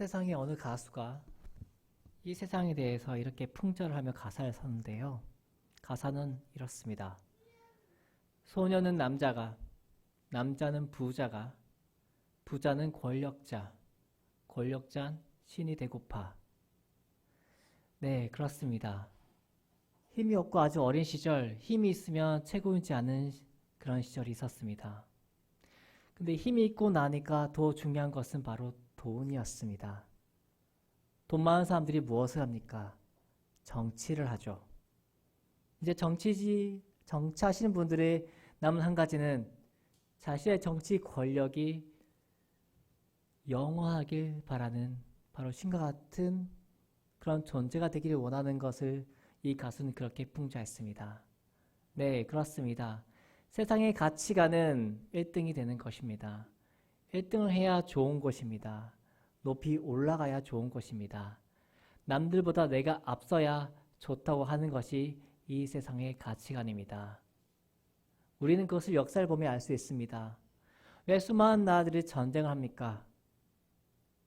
세상에 어느 가수가 이 세상에 대해서 이렇게 풍절하며 가사를 썼는데요. 가사는 이렇습니다. 소녀는 남자가, 남자는 부자가, 부자는 권력자, 권력자는 신이 되고파. 네, 그렇습니다. 힘이 없고 아주 어린 시절, 힘이 있으면 최고이지 않은 그런 시절이 있었습니다. 근데 힘이 있고 나니까 더 중요한 것은 바로 돈이었습니다. 돈 많은 사람들이 무엇을 합니까? 정치를 하죠. 이제 정치하시는 분들의 남은 한 가지는 자신의 정치 권력이 영원하길 바라는 바로 신과 같은 그런 존재가 되기를 원하는 것을 이 가수는 그렇게 풍자했습니다. 네, 그렇습니다. 세상의 가치관은 1등이 되는 것입니다. 1등을 해야 좋은 것입니다. 높이 올라가야 좋은 것입니다. 남들보다 내가 앞서야 좋다고 하는 것이 이 세상의 가치관입니다. 우리는 그것을 역사를 보며 알 수 있습니다. 왜 수많은 나라들이 전쟁을 합니까?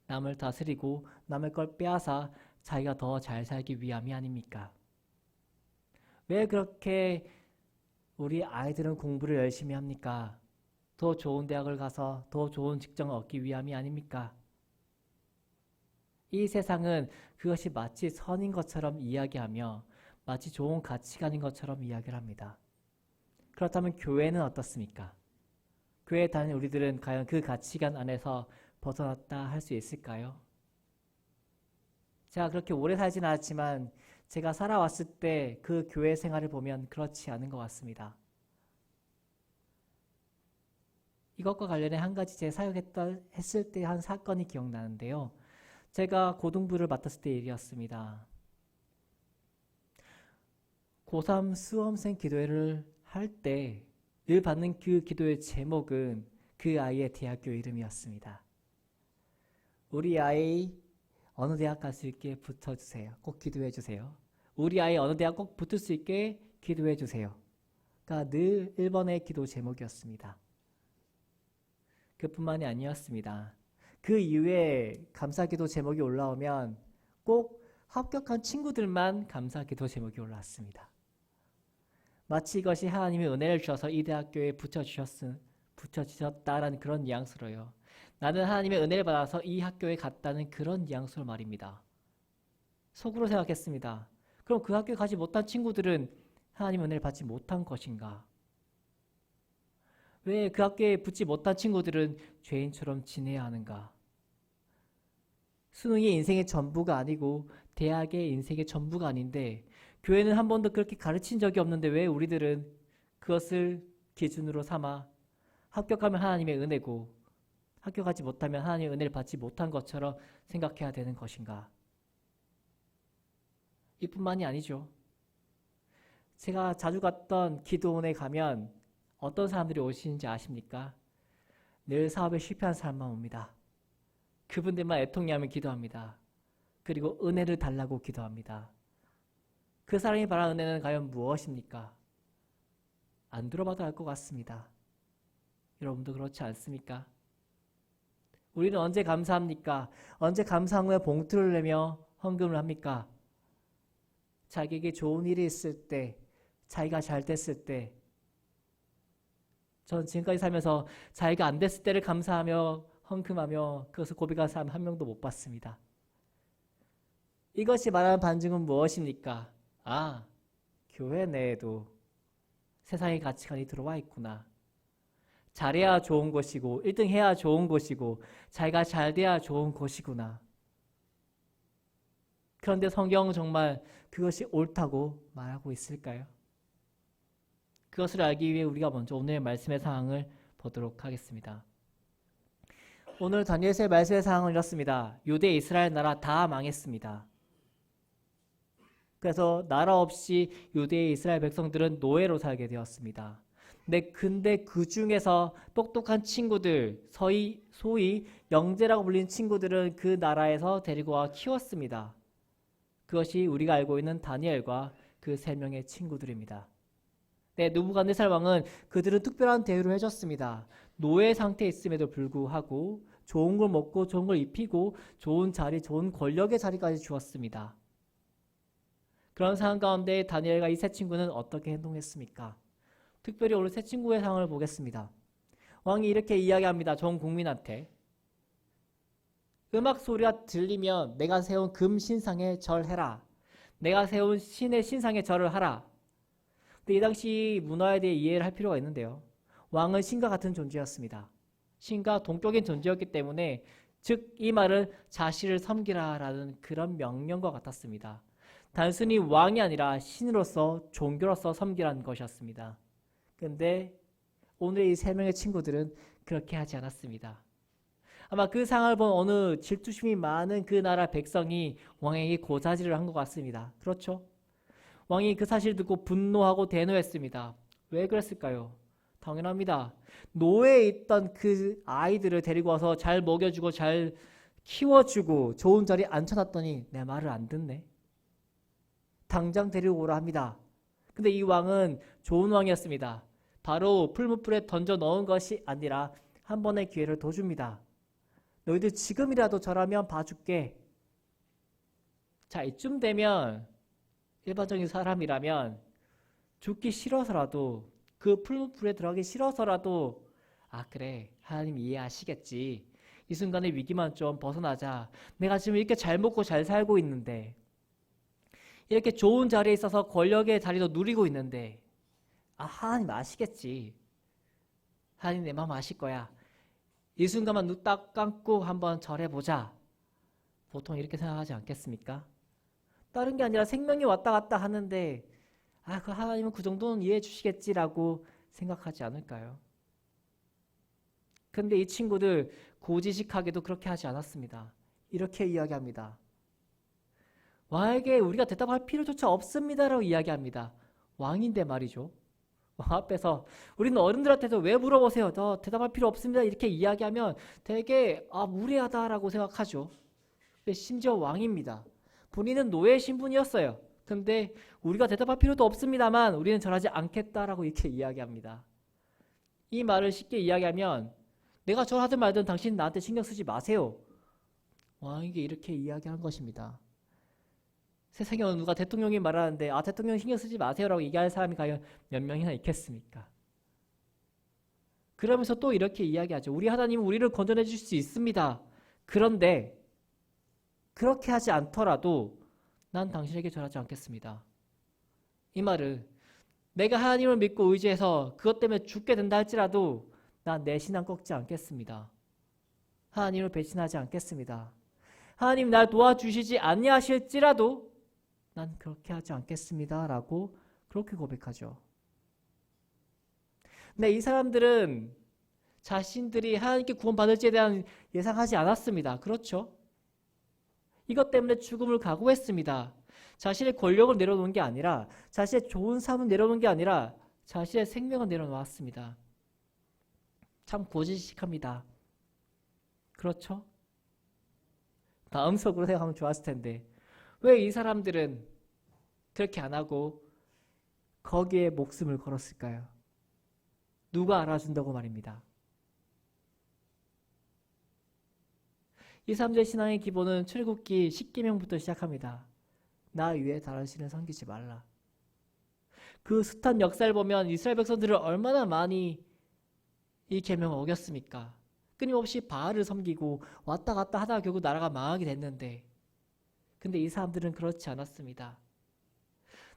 남을 다스리고 남의 걸 빼앗아 자기가 더 잘 살기 위함이 아닙니까? 왜 그렇게 우리 아이들은 공부를 열심히 합니까? 더 좋은 대학을 가서 더 좋은 직장을 얻기 위함이 아닙니까? 이 세상은 그것이 마치 선인 것처럼 이야기하며 마치 좋은 가치관인 것처럼 이야기를 합니다. 그렇다면 교회는 어떻습니까? 교회에 다니는 우리들은 과연 그 가치관 안에서 벗어났다 할 수 있을까요? 제가 그렇게 오래 살진 않았지만 제가 살아왔을 때 그 교회 생활을 보면 그렇지 않은 것 같습니다. 이것과 관련해 한 가지 제 사역했을 때 한 사건이 기억나는데요. 제가 고등부를 맡았을 때 일이었습니다. 고3 수험생 기도회를 할 때 늘 받는 그 기도의 제목은 그 아이의 대학교 이름이었습니다. 우리 아이 어느 대학 갈 수 있게 붙어주세요. 꼭 기도해 주세요. 우리 아이 어느 대학 꼭 붙을 수 있게 기도해 주세요. 가 늘 1번의 기도 제목이었습니다. 그뿐만이 아니었습니다. 그 이후에 감사기도 제목이 올라오면 꼭 합격한 친구들만 감사기도 제목이 올라왔습니다. 마치 이것이 하나님의 은혜를 주셔서 이 대학교에 붙여주셨다라는 그런 뉘앙스로요. 나는 하나님의 은혜를 받아서 이 학교에 갔다는 그런 뉘앙스로 말입니다. 속으로 생각했습니다. 그럼 그 학교에 가지 못한 친구들은 하나님의 은혜를 받지 못한 것인가? 왜 그 학교에 붙지 못한 친구들은 죄인처럼 지내야 하는가? 수능이 인생의 전부가 아니고 대학의 인생의 전부가 아닌데 교회는 한 번도 그렇게 가르친 적이 없는데 왜 우리들은 그것을 기준으로 삼아 합격하면 하나님의 은혜고 합격하지 못하면 하나님의 은혜를 받지 못한 것처럼 생각해야 되는 것인가? 이뿐만이 아니죠. 제가 자주 갔던 기도원에 가면 어떤 사람들이 오시는지 아십니까? 늘 사업에 실패한 사람만 옵니다. 그분들만 애통하며 기도합니다. 그리고 은혜를 달라고 기도합니다. 그 사람이 바라는 은혜는 과연 무엇입니까? 안 들어봐도 알 것 같습니다. 여러분도 그렇지 않습니까? 우리는 언제 감사합니까? 언제 감사한 후에 봉투를 내며 헌금을 합니까? 자기에게 좋은 일이 있을 때, 자기가 잘 됐을 때, 전 지금까지 살면서 자기가 안 됐을 때를 감사하며 헌금하며 그것을 고백한 사람 한 명도 못 봤습니다. 이것이 말하는 반증은 무엇입니까? 아, 교회 내에도 세상의 가치관이 들어와 있구나. 잘해야 좋은 것이고 1등 해야 좋은 것이고 자기가 잘 돼야 좋은 것이구나. 그런데 성경은 정말 그것이 옳다고 말하고 있을까요? 그것을 알기 위해 우리가 먼저 오늘의 말씀의 상황을 보도록 하겠습니다. 오늘 다니엘서의 말씀의 상황은 이렇습니다. 유대 이스라엘 나라 다 망했습니다. 그래서 나라 없이 유대 이스라엘 백성들은 노예로 살게 되었습니다. 근데 그 중에서 똑똑한 친구들, 소위 영재라고 불리는 친구들은 그 나라에서 데리고 와 키웠습니다. 그것이 우리가 알고 있는 다니엘과 그 3명의 친구들입니다. 느부갓네살 왕은 그들은 특별한 대우를 해줬습니다. 노예 상태에 있음에도 불구하고 좋은 걸 먹고 좋은 걸 입히고 좋은 자리, 좋은 권력의 자리까지 주었습니다. 그런 상황 가운데 다니엘과 이 세 친구는 어떻게 행동했습니까? 특별히 오늘 세 친구의 상황을 보겠습니다. 왕이 이렇게 이야기합니다. 전 국민한테. 음악 소리가 들리면 내가 세운 금 신상에 절해라. 내가 세운 신의 신상에 절을 하라. 근데 이 당시 문화에 대해 이해를 할 필요가 있는데요. 왕은 신과 같은 존재였습니다. 신과 동격인 존재였기 때문에 즉 이 말은 자신을 섬기라라는 그런 명령과 같았습니다. 단순히 왕이 아니라 신으로서 종교로서 섬기라는 것이었습니다. 근데 오늘 이 세 명의 친구들은 그렇게 하지 않았습니다. 아마 그 상황을 본 어느 질투심이 많은 그 나라 백성이 왕에게 고사질을 한 것 같습니다. 그렇죠? 왕이 그 사실을 듣고 분노하고 대노했습니다. 왜 그랬을까요? 당연합니다. 노예에 있던 그 아이들을 데리고 와서 잘 먹여주고 잘 키워주고 좋은 자리에 앉혀놨더니 내 말을 안 듣네. 당장 데리고 오라 합니다. 근데 이 왕은 좋은 왕이었습니다. 바로 풀무불에 던져 넣은 것이 아니라 한 번의 기회를 더 줍니다. 너희들 지금이라도 저라면 봐줄게. 자, 이쯤 되면 일반적인 사람이라면 죽기 싫어서라도 그 풀무불에 들어가기 싫어서라도 그래 하나님 이해하시겠지. 이 순간의 위기만 좀 벗어나자. 내가 지금 이렇게 잘 먹고 잘 살고 있는데 이렇게 좋은 자리에 있어서 권력의 자리도 누리고 있는데 하나님 아시겠지. 하나님 내 마음 아실 거야. 이 순간만 눈 딱 감고 한번 절해보자. 보통 이렇게 생각하지 않겠습니까? 다른 게 아니라 생명이 왔다 갔다 하는데 그 하나님은 그 정도는 이해해 주시겠지라고 생각하지 않을까요? 근데 이 친구들 고지식하게도 그렇게 하지 않았습니다. 이렇게 이야기합니다. 왕에게 우리가 대답할 필요조차 없습니다라고 이야기합니다. 왕인데 말이죠. 왕 앞에서 우리는 어른들한테도 왜 물어보세요? 저 대답할 필요 없습니다. 이렇게 이야기하면 되게 무례하다라고 생각하죠. 근데 심지어 왕입니다. 본인은 노예 신분이었어요. 근데 우리가 대답할 필요도 없습니다만 우리는 절하지 않겠다라고 이렇게 이야기합니다. 이 말을 쉽게 이야기하면 내가 절하든 말든 당신 나한테 신경 쓰지 마세요. 왕에게 이렇게 이야기한 것입니다. 세상에 어느 누가 대통령이 말하는데 대통령 신경 쓰지 마세요라고 얘기할 사람이 과연 몇 명이나 있겠습니까? 그러면서 또 이렇게 이야기하죠. 우리 하나님은 우리를 건져내 줄 수 있습니다. 그런데 그렇게 하지 않더라도 난 당신에게 절하지 않겠습니다. 이 말은 내가 하나님을 믿고 의지해서 그것 때문에 죽게 된다 할지라도 난 내 신앙 꺾지 않겠습니다. 하나님을 배신하지 않겠습니다. 하나님 날 도와주시지 아니하실지라도 난 그렇게 하지 않겠습니다. 라고 그렇게 고백하죠. 근데 이 사람들은 자신들이 하나님께 구원받을지에 대한 예상하지 않았습니다. 그렇죠? 이것 때문에 죽음을 각오했습니다. 자신의 권력을 내려놓은 게 아니라 자신의 좋은 삶을 내려놓은 게 아니라 자신의 생명을 내려놓았습니다. 참 고지식합니다. 그렇죠? 마음속으로 생각하면 좋았을 텐데 왜 이 사람들은 그렇게 안 하고 거기에 목숨을 걸었을까요? 누가 알아준다고 말입니다. 이 사람들의 신앙의 기본은 출애굽기 10계명부터 시작합니다. 나 위에 다른 신을 섬기지 말라. 그 숱한 역사를 보면 이스라엘 백성들을 얼마나 많이 이 계명을 어겼습니까? 끊임없이 바알을 섬기고 왔다 갔다 하다가 결국 나라가 망하게 됐는데 근데 이 사람들은 그렇지 않았습니다.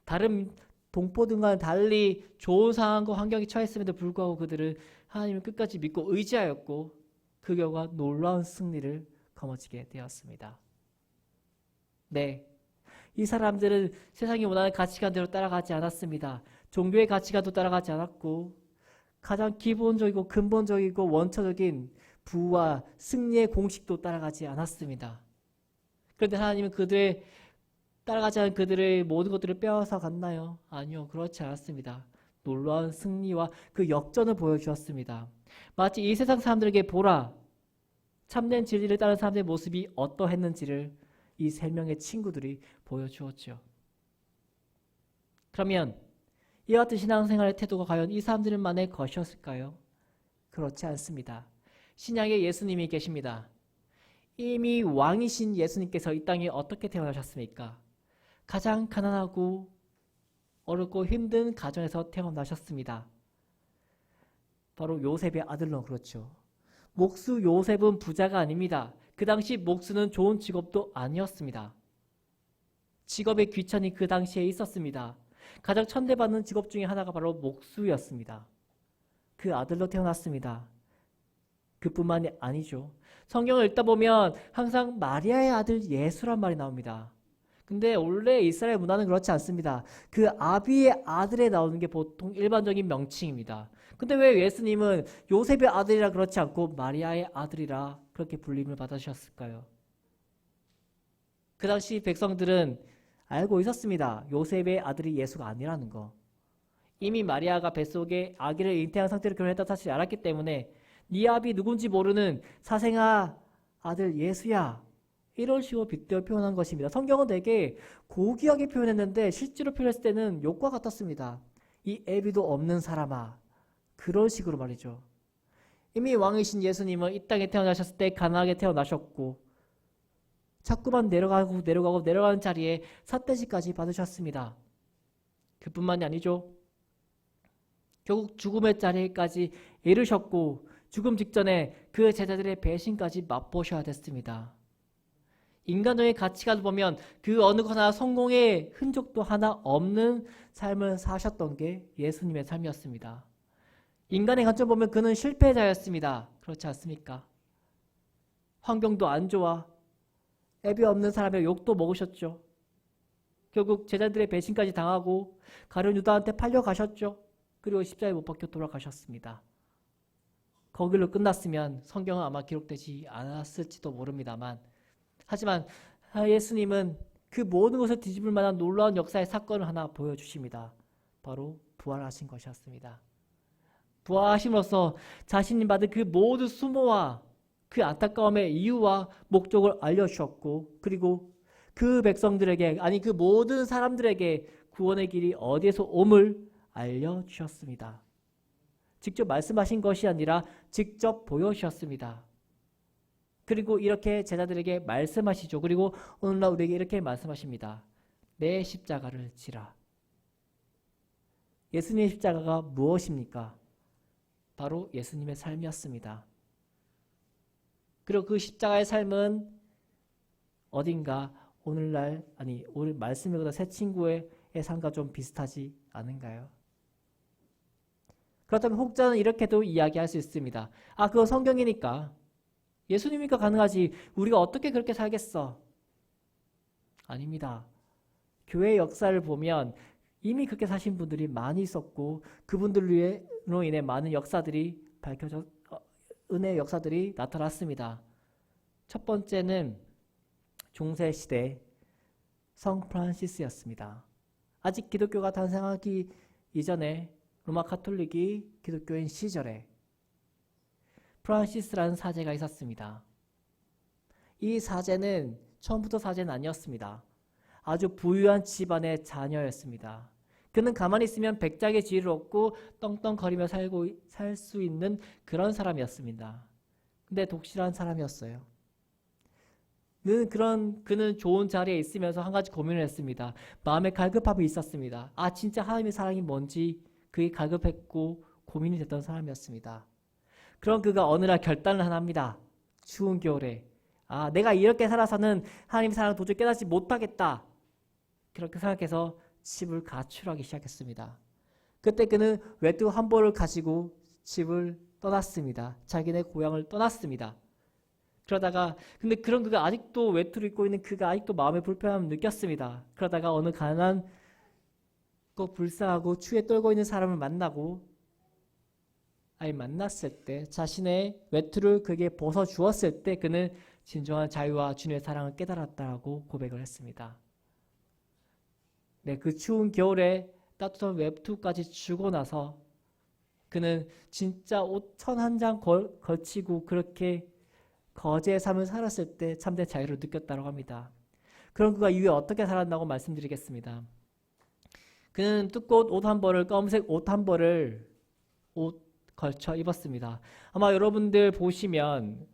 다른 동포들과는 달리 좋은 상황과 환경에 처했음에도 불구하고 그들은 하나님을 끝까지 믿고 의지하였고 그 결과 놀라운 승리를 거머쥐게 되었습니다. 네, 이 사람들은 세상이 원하는 가치관대로 따라가지 않았습니다. 종교의 가치관도 따라가지 않았고 가장 기본적이고 근본적이고 원초적인 부와 승리의 공식도 따라가지 않았습니다. 그런데 하나님은 그들의 따라가지 않은 그들의 모든 것들을 빼앗아 갔나요? 아니요, 그렇지 않았습니다. 놀라운 승리와 그 역전을 보여주었습니다. 마치 이 세상 사람들에게 보라, 참된 진리를 따르는 사람들의 모습이 어떠했는지를 이 세 명의 친구들이 보여주었죠. 그러면 이와 같은 신앙생활의 태도가 과연 이 사람들만의 것이었을까요? 그렇지 않습니다. 신약에 예수님이 계십니다. 이미 왕이신 예수님께서 이 땅에 어떻게 태어나셨습니까? 가장 가난하고 어렵고 힘든 가정에서 태어나셨습니다. 바로 요셉의 아들로. 그렇죠. 목수 요셉은 부자가 아닙니다. 그 당시 목수는 좋은 직업도 아니었습니다. 직업의 귀천이 그 당시에 있었습니다. 가장 천대받는 직업 중에 하나가 바로 목수였습니다. 그 아들로 태어났습니다. 그뿐만이 아니죠. 성경을 읽다 보면 항상 마리아의 아들 예수란 말이 나옵니다. 근데 원래 이스라엘 문화는 그렇지 않습니다. 그 아비의 아들에 나오는 게 보통 일반적인 명칭입니다. 근데 왜 예수님은 요셉의 아들이라 그렇지 않고 마리아의 아들이라 그렇게 불림을 받으셨을까요? 그 당시 백성들은 알고 있었습니다. 요셉의 아들이 예수가 아니라는 거. 이미 마리아가 뱃속에 아기를 잉태한 상태로 결혼했다는 사실을 알았기 때문에 네 아비 누군지 모르는 사생아 아들 예수야, 이런 식으로 빗대어 표현한 것입니다. 성경은 되게 고귀하게 표현했는데 실제로 표현했을 때는 욕과 같았습니다. 이 애비도 없는 사람아, 그런 식으로 말이죠. 이미 왕이신 예수님은 이 땅에 태어나셨을 때 가난하게 태어나셨고 자꾸만 내려가는 자리에 삿대질까지 받으셨습니다. 그뿐만이 아니죠. 결국 죽음의 자리까지 이르셨고 죽음 직전에 그 제자들의 배신까지 맛보셔야 됐습니다. 인간의 가치관을 보면 그 어느 하나 성공의 흔적도 하나 없는 삶을 사셨던 게 예수님의 삶이었습니다. 인간의 관점 보면 그는 실패자였습니다. 그렇지 않습니까? 환경도 안 좋아. 애비 없는 사람의 욕도 먹으셨죠. 결국 제자들의 배신까지 당하고 가룟 유다한테 팔려가셨죠. 그리고 십자가에 못 박혀 돌아가셨습니다. 거길로 끝났으면 성경은 아마 기록되지 않았을지도 모릅니다만, 하지만 예수님은 그 모든 것을 뒤집을 만한 놀라운 역사의 사건을 하나 보여주십니다. 바로 부활하신 것이었습니다. 부활하심으로써 자신이 받은 그 모든 수모와 그 안타까움의 이유와 목적을 알려주셨고, 그리고 그 백성들에게, 아니 그 모든 사람들에게 구원의 길이 어디에서 옴을 알려주셨습니다. 직접 말씀하신 것이 아니라 직접 보여주셨습니다. 그리고 이렇게 제자들에게 말씀하시죠. 그리고 오늘날 우리에게 이렇게 말씀하십니다. 내 십자가를 지라. 예수님의 십자가가 무엇입니까? 바로 예수님의 삶이었습니다. 그리고 그 십자가의 삶은 어딘가 오늘 말씀보다 새 친구의 삶과 좀 비슷하지 않은가요? 그렇다면 혹자는 이렇게도 이야기할 수 있습니다. 아, 그거 성경이니까. 예수님이니까 가능하지. 우리가 어떻게 그렇게 살겠어? 아닙니다. 교회의 역사를 보면 이미 그렇게 사신 분들이 많이 있었고 그분들로 인해 많은 역사들이 은혜의 역사들이 나타났습니다. 첫 번째는 중세시대 성 프란시스였습니다. 아직 기독교가 탄생하기 이전에 로마 카톨릭이 기독교인 시절에 프란시스라는 사제가 있었습니다. 이 사제는 처음부터 사제는 아니었습니다. 아주 부유한 집안의 자녀였습니다. 그는 가만히 있으면 백작의 지위를 얻고 떵떵거리며 살 수 있는 그런 사람이었습니다. 근데 독실한 사람이었어요. 그는 좋은 자리에 있으면서 한 가지 고민을 했습니다. 마음에 갈급함이 있었습니다. 아, 진짜 하나님의 사랑이 뭔지 그게 갈급했고 고민이 됐던 사람이었습니다. 그럼 그가 어느 날 결단을 하나 합니다. 추운 겨울에 아, 내가 이렇게 살아서는 하나님의 사랑을 도저히 깨닫지 못하겠다. 그렇게 생각해서 집을 가출하기 시작했습니다. 그때 그는 외투 한 벌을 가지고 집을 떠났습니다. 자기네 고향을 떠났습니다. 그러다가 근데 그런 그가 아직도 외투를 입고 있는 그가 아직도 마음의 불편함을 느꼈습니다. 그러다가 어느 가난하고 불쌍하고 추위에 떨고 있는 사람을 만났을 때 자신의 외투를 그에게 벗어주었을 때 그는 진정한 자유와 주님의 사랑을 깨달았다고 고백을 했습니다. 네, 그 추운 겨울에 따뜻한 외투까지 주고 나서 그는 진짜 옷 천 한 장 걸치고 그렇게 거제의 삶을 살았을 때 참된 자유를 느꼈다고 합니다. 그럼 그가 이후에 어떻게 살았나고 말씀드리겠습니다. 그는 두꺼운 옷 한 벌을, 검은색 옷 한 벌을 걸쳐 입었습니다. 아마 여러분들 보시면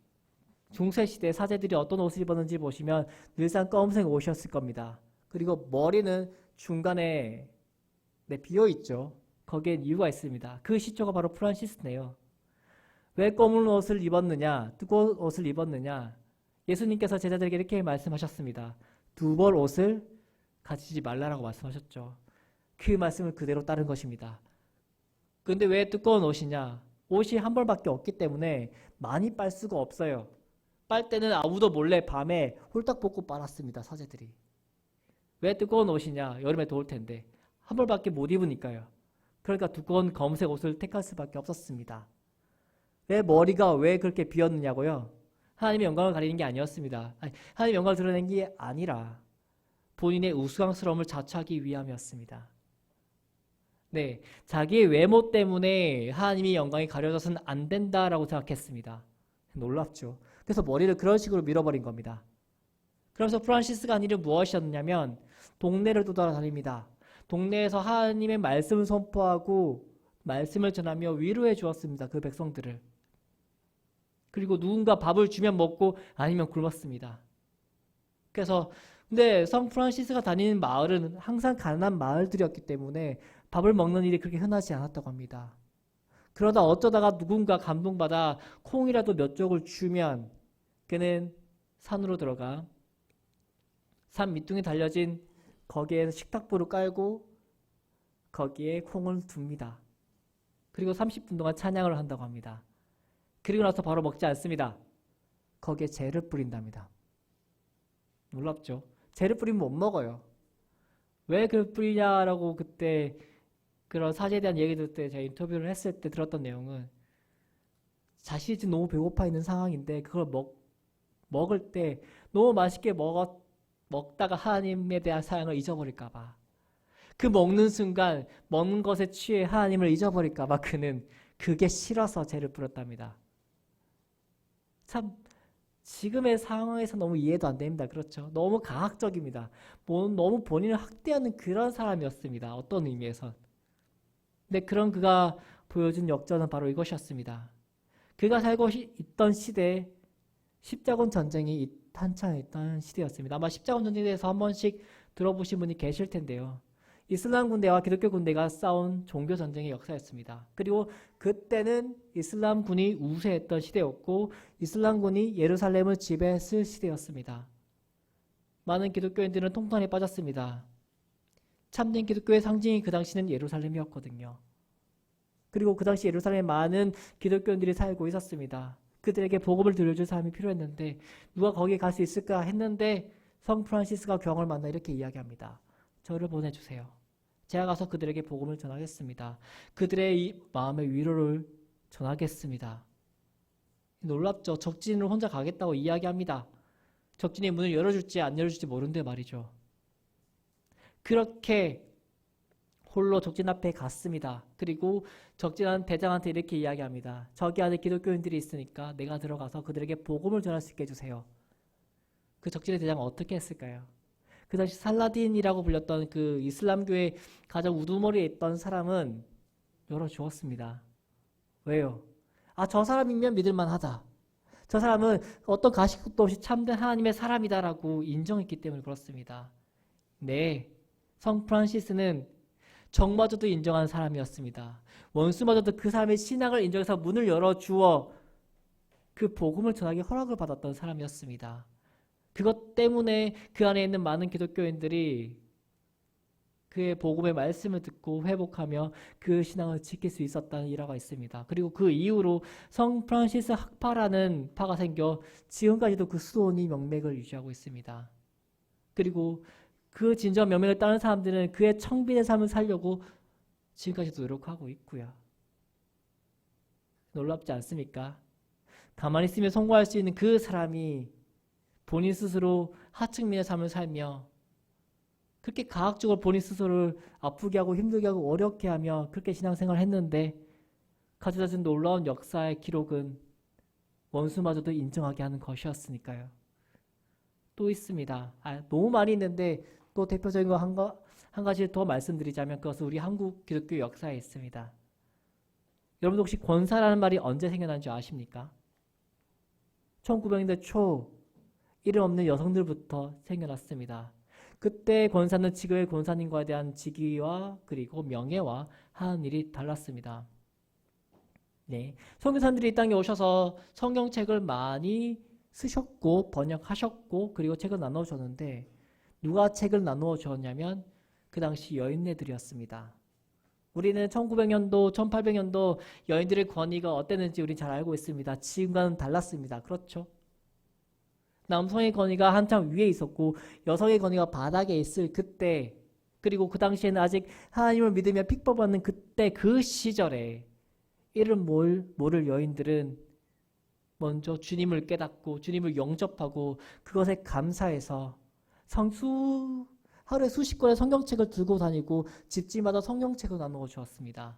중세시대 사제들이 어떤 옷을 입었는지 보시면 늘상 검은색 옷이었을 겁니다. 그리고 머리는 중간에 비어 있죠. 거기엔 이유가 있습니다. 그 시초가 바로 프란시스네요. 왜 검은 옷을 입었느냐, 두꺼운 옷을 입었느냐? 예수님께서 제자들에게 이렇게 말씀하셨습니다. 두 벌 옷을 가지지 말라라고 말씀하셨죠. 그 말씀을 그대로 따른 것입니다. 근데 왜 두꺼운 옷이냐? 옷이 한 벌밖에 없기 때문에 많이 빨 수가 없어요. 빨 때는 아무도 몰래 밤에 홀딱 벗고 빨았습니다. 사제들이. 왜 두꺼운 옷이냐? 여름에 더울 텐데. 한 벌밖에 못 입으니까요. 그러니까 두꺼운 검은색 옷을 택할 수밖에 없었습니다. 왜 머리가 왜 그렇게 비었느냐고요? 하나님의 영광을 가리는 게 아니었습니다. 하나님의 영광을 드러낸 게 아니라 본인의 우스꽝스러움을 자초하기 위함이었습니다. 네, 자기의 외모 때문에 하나님의 영광이 가려져서는 안 된다라고 생각했습니다. 놀랍죠. 그래서 머리를 그런 식으로 밀어버린 겁니다. 그래서 프란시스가 한 일은 무엇이었냐면 동네를 돌아다닙니다. 동네에서 하나님의 말씀을 선포하고 말씀을 전하며 위로해 주었습니다. 그 백성들을. 그리고 누군가 밥을 주면 먹고 아니면 굶었습니다. 그래서 근데 성 프란시스가 다니는 마을은 항상 가난한 마을들이었기 때문에 밥을 먹는 일이 그렇게 흔하지 않았다고 합니다. 그러다 어쩌다가 누군가 감동받아 콩이라도 몇 쪽을 주면 그는 산으로 들어가 산 밑둥에 달려진 거기에 식탁보를 깔고 거기에 콩을 둡니다. 그리고 30분 동안 찬양을 한다고 합니다. 그리고 나서 바로 먹지 않습니다. 거기에 재를 뿌린답니다. 놀랍죠? 재를 뿌리면 못 먹어요. 왜 그걸 뿌리냐라고 그때 그런 사제에 대한 얘기 들을 때 제가 인터뷰를 했을 때 들었던 내용은 자신이 지금 너무 배고파 있는 상황인데 그걸 먹을 때 너무 맛있게 먹다가 하나님에 대한 사랑을 잊어버릴까봐 그 먹는 순간 먹는 것에 취해 하나님을 잊어버릴까봐 그는 그게 싫어서 죄를 뿌렸답니다. 참 지금의 상황에서 너무 이해도 안 됩니다. 그렇죠? 너무 가학적입니다. 너무 본인을 학대하는 그런 사람이었습니다. 어떤 의미에선. 근데 그런 그가 보여준 역전은 바로 이것이었습니다. 그가 살고 있던 시대에 십자군 전쟁이 한창 있던 시대였습니다. 아마 십자군 전쟁에 대해서 한 번씩 들어보신 분이 계실 텐데요. 이슬람 군대와 기독교 군대가 싸운 종교 전쟁의 역사였습니다. 그리고 그때는 이슬람 군이 우세했던 시대였고 이슬람 군이 예루살렘을 지배했을 시대였습니다. 많은 기독교인들은 통탄에 빠졌습니다. 참된 기독교의 상징이 그 당시는 예루살렘이었거든요. 그리고 그 당시 예루살렘에 많은 기독교인들이 살고 있었습니다. 그들에게 복음을 들려줄 사람이 필요했는데 누가 거기에 갈 수 있을까 했는데 성 프란시스가 교황을 만나 이렇게 이야기합니다. 저를 보내주세요. 제가 가서 그들에게 복음을 전하겠습니다. 그들의 이 마음의 위로를 전하겠습니다. 놀랍죠. 적진으로 혼자 가겠다고 이야기합니다. 적진이 문을 열어줄지 안 열어줄지 모르는데 말이죠. 그렇게 홀로 적진 앞에 갔습니다. 그리고 적진한 대장한테 이렇게 이야기합니다. 저기 안에 기독교인들이 있으니까 내가 들어가서 그들에게 복음을 전할 수 있게 해주세요. 그 적진의 대장은 어떻게 했을까요? 그 당시 살라딘이라고 불렸던 그 이슬람교의 가장 우두머리에 있던 사람은 열어주었습니다. 왜요? 저 사람이면 믿을만 하다. 저 사람은 어떤 가식도 없이 참된 하나님의 사람이다라고 인정했기 때문에 그렇습니다. 네, 성 프란시스는 적마저도 인정한 사람이었습니다. 원수마저도 그 사람의 신앙을 인정해서 문을 열어주어 그 복음을 전하기 허락을 받았던 사람이었습니다. 그것 때문에 그 안에 있는 많은 기독교인들이 그의 복음의 말씀을 듣고 회복하며 그 신앙을 지킬 수 있었다는 일화가 있습니다. 그리고 그 이후로 성 프란시스 학파라는 파가 생겨 지금까지도 그 수도원이 명맥을 유지하고 있습니다. 그리고 그 진정 명맥을 따른 사람들은 그의 청빈의 삶을 살려고 지금까지도 노력하고 있고요. 놀랍지 않습니까? 가만히 있으면 성공할 수 있는 그 사람이 본인 스스로 하층민의 삶을 살며 그렇게 가학적으로 본인 스스로를 아프게 하고 힘들게 하고 어렵게 하며 그렇게 신앙생활을 했는데 가져다준 놀라운 역사의 기록은 원수마저도 인정하게 하는 것이었으니까요. 또 있습니다. 너무 많이 있는데 또 대표적인 거 한 가지 더 말씀드리자면 그것은 우리 한국 기독교 역사에 있습니다. 여러분 혹시 권사라는 말이 언제 생겨난 줄 아십니까? 1900년대 초 이름 없는 여성들부터 생겨났습니다. 그때 권사는 지금의 권사님과에 대한 직위와 그리고 명예와 하는 일이 달랐습니다. 네, 선교사님들이 이 땅에 오셔서 성경책을 많이 쓰셨고 번역하셨고 그리고 책을 나누어 줬는데 누가 책을 나누어 줬냐면 그 당시 여인네들이었습니다. 우리는 1900년도, 1800년도 여인들의 권위가 어땠는지 우리 잘 알고 있습니다. 지금과는 달랐습니다. 그렇죠? 남성의 권위가 한참 위에 있었고 여성의 권위가 바닥에 있을 그때, 그리고 그 당시에는 아직 하나님을 믿으며 픽법받는 그때 그 시절에 이름 모를 여인들은 먼저 주님을 깨닫고 주님을 영접하고 그것에 감사해서 하루에 수십 권의 성경책을 들고 다니고 집집마다 성경책을 나누어 주었습니다.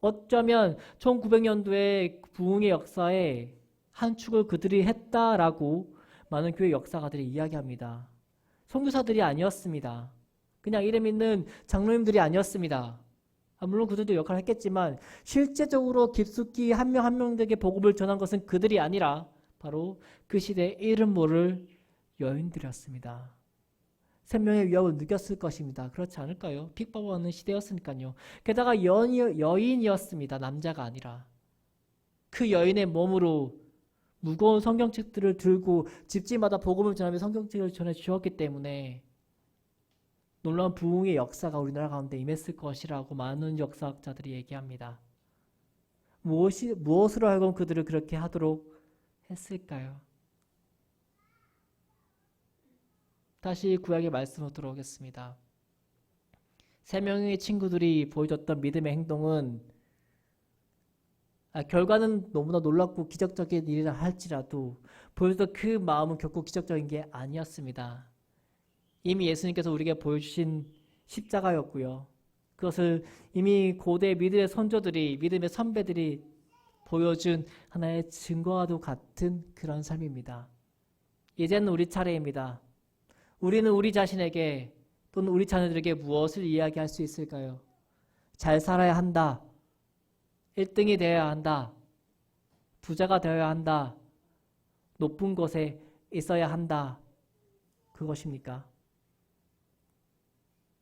어쩌면 1900년도의 부흥의 역사에 한 축을 그들이 했다라고 많은 교회 역사가들이 이야기합니다. 선교사들이 아니었습니다. 그냥 이름 있는 장로님들이 아니었습니다. 물론 그들도 역할을 했겠지만 실제적으로 깊숙이 한 명 한 명에게 복음을 전한 것은 그들이 아니라 바로 그 시대의 이름 모를 여인들이었습니다. 생명의 위협을 느꼈을 것입니다. 그렇지 않을까요? 픽법하는 시대였으니까요. 게다가 여인이었습니다. 남자가 아니라. 그 여인의 몸으로 무거운 성경책들을 들고 집집마다 복음을 전하며 성경책을 전해 주었기 때문에 놀라운 부흥의 역사가 우리나라 가운데 임했을 것이라고 많은 역사학자들이 얘기합니다. 무엇으로 하여금 그들을 그렇게 하도록 했을까요? 다시 구약의 말씀으로 들어오겠습니다. 세 명의 친구들이 보여줬던 믿음의 행동은 결과는 너무나 놀랍고 기적적인 일이라 할지라도 보여줬던 그 마음은 결코 기적적인 게 아니었습니다. 이미 예수님께서 우리에게 보여주신 십자가였고요. 그것을 이미 고대 믿음의 선조들이, 믿음의 선배들이 보여준 하나의 증거와도 같은 그런 삶입니다. 이제는 우리 차례입니다. 우리는 우리 자신에게 또는 우리 자녀들에게 무엇을 이야기할 수 있을까요? 잘 살아야 한다. 1등이 되어야 한다. 부자가 되어야 한다. 높은 곳에 있어야 한다. 그것입니까?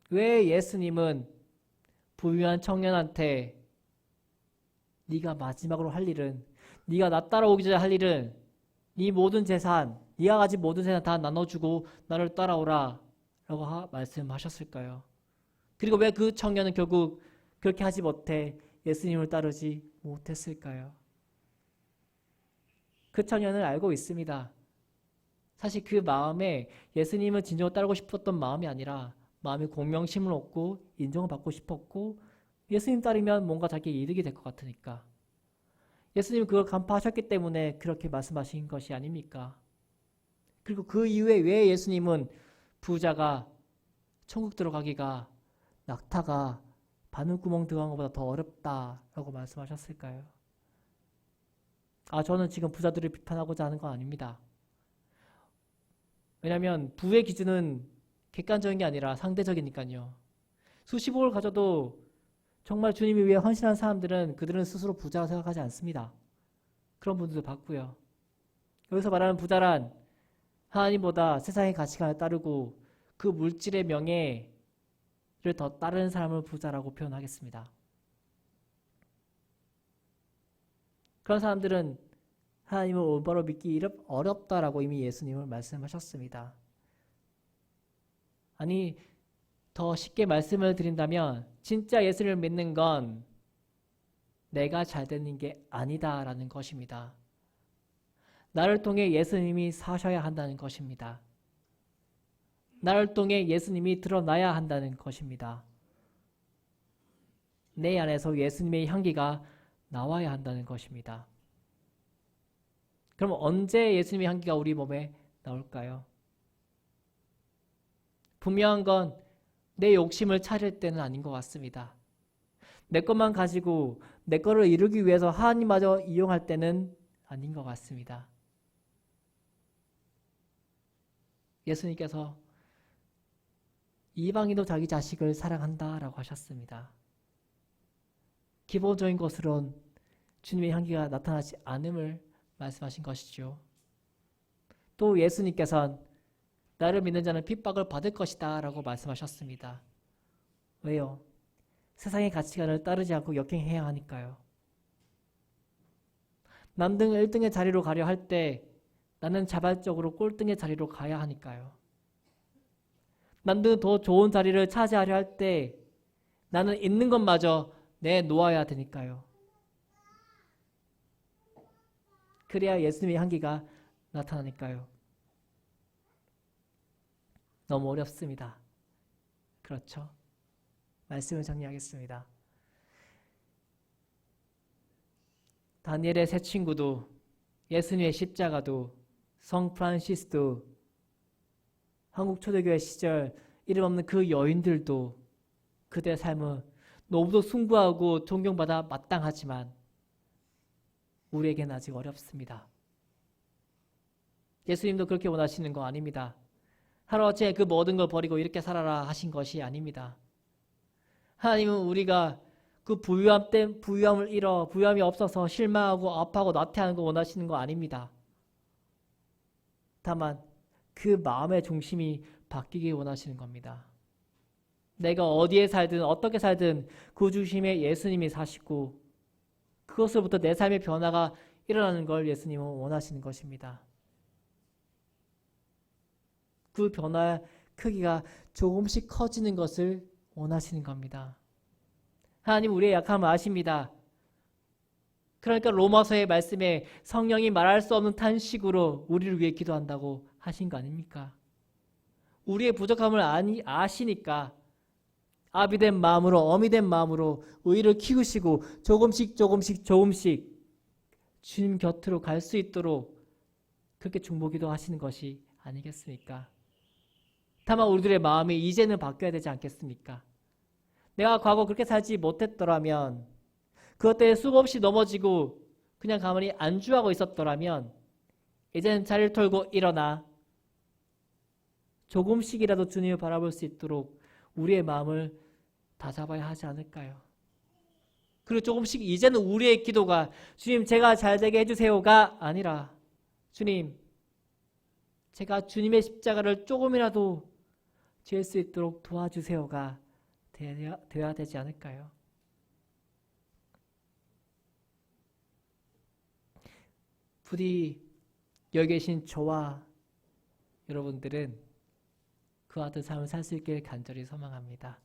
왜 예수님은 부유한 청년한테 네가 마지막으로 할 일은, 네가 나 따라오기 전에 할 일은 네 모든 재산, 네가 가진 모든 재산 다 나눠주고 나를 따라오라 라고 말씀하셨을까요? 그리고 왜 그 청년은 결국 그렇게 하지 못해 예수님을 따르지 못했을까요? 그 청년은 알고 있습니다. 사실 그 마음에 예수님을 진정으로 따르고 싶었던 마음이 아니라 마음이 공명심을 얻고 인정을 받고 싶었고 예수님 따르면 뭔가 자기 이득이 될 것 같으니까 예수님은 그걸 간파하셨기 때문에 그렇게 말씀하신 것이 아닙니까? 그리고 그 이후에 왜 예수님은 부자가 천국 들어가기가 낙타가 바늘구멍 들어간 것보다 더 어렵다라고 말씀하셨을까요? 저는 지금 부자들을 비판하고자 하는 건 아닙니다. 왜냐하면 부의 기준은 객관적인 게 아니라 상대적이니까요. 수십억을 가져도 정말 주님을 위해 헌신한 사람들은 그들은 스스로 부자라 생각하지 않습니다. 그런 분들도 봤고요. 여기서 말하는 부자란 하나님보다 세상의 가치관을 따르고 그 물질의 명예를 더 따르는 사람을 부자라고 표현하겠습니다. 그런 사람들은 하나님을 올바로 믿기 어렵다라고 이미 예수님을 말씀하셨습니다. 아니, 더 쉽게 말씀을 드린다면 진짜 예수를 믿는 건 내가 잘 되는 게 아니다라는 것입니다. 나를 통해 예수님이 사셔야 한다는 것입니다. 나를 통해 예수님이 드러나야 한다는 것입니다. 내 안에서 예수님의 향기가 나와야 한다는 것입니다. 그럼 언제 예수님의 향기가 우리 몸에 나올까요? 분명한 건 내 욕심을 차릴 때는 아닌 것 같습니다. 내 것만 가지고 내 거를 이루기 위해서 하나님마저 이용할 때는 아닌 것 같습니다. 예수님께서 이방인도 자기 자식을 사랑한다라고 하셨습니다. 기본적인 것으론 주님의 향기가 나타나지 않음을 말씀하신 것이죠. 또 예수님께서는 나를 믿는 자는 핍박을 받을 것이다 라고 말씀하셨습니다. 왜요? 세상의 가치관을 따르지 않고 역행해야 하니까요. 남등 1등의 자리로 가려 할 때 나는 자발적으로 꼴등의 자리로 가야 하니까요. 남들은 더 좋은 자리를 차지하려 할 때 나는 있는 것마저 내놓아야 되니까요. 그래야 예수님의 향기가 나타나니까요. 너무 어렵습니다. 그렇죠? 말씀을 정리하겠습니다. 다니엘의 세 친구도 예수님의 십자가도 성 프란시스도 한국 초대교회 시절 이름 없는 그 여인들도 그들의 삶은 너무도 숭고하고 존경받아 마땅하지만 우리에게는 아직 어렵습니다. 예수님도 그렇게 원하시는 거 아닙니다. 하루아침에 그 모든 걸 버리고 이렇게 살아라 하신 것이 아닙니다. 하나님은 우리가 그 부유함을 잃어 부유함이 없어서 실망하고 아파하고 나태하는 거 원하시는 거 아닙니다. 다만 그 마음의 중심이 바뀌길 원하시는 겁니다. 내가 어디에 살든 어떻게 살든 그 중심에 예수님이 사시고 그것으로부터 내 삶의 변화가 일어나는 걸 예수님은 원하시는 것입니다. 그 변화의 크기가 조금씩 커지는 것을 원하시는 겁니다. 하나님 우리의 약함을 아십니다. 그러니까 로마서의 말씀에 성령이 말할 수 없는 탄식으로 우리를 위해 기도한다고 하신 거 아닙니까? 우리의 부족함을 아시니까 아비된 마음으로 어미된 마음으로 의를 키우시고 조금씩 주님 곁으로 갈 수 있도록 그렇게 중보기도 하시는 것이 아니겠습니까? 다만 우리들의 마음이 이제는 바뀌어야 되지 않겠습니까? 내가 과거 그렇게 살지 못했더라면 그것 때문에 수고없이 넘어지고 그냥 가만히 안주하고 있었더라면 이제는 자리를 털고 일어나 조금씩이라도 주님을 바라볼 수 있도록 우리의 마음을 다잡아야 하지 않을까요? 그리고 조금씩 이제는 우리의 기도가 주님 제가 잘되게 해주세요가 아니라 주님 제가 주님의 십자가를 조금이라도 지을 수 있도록 도와주세요가 되어야 되지 않을까요? 부디 여기 계신 저와 여러분들은 그와 같은 삶을 살 수 있기를 간절히 소망합니다.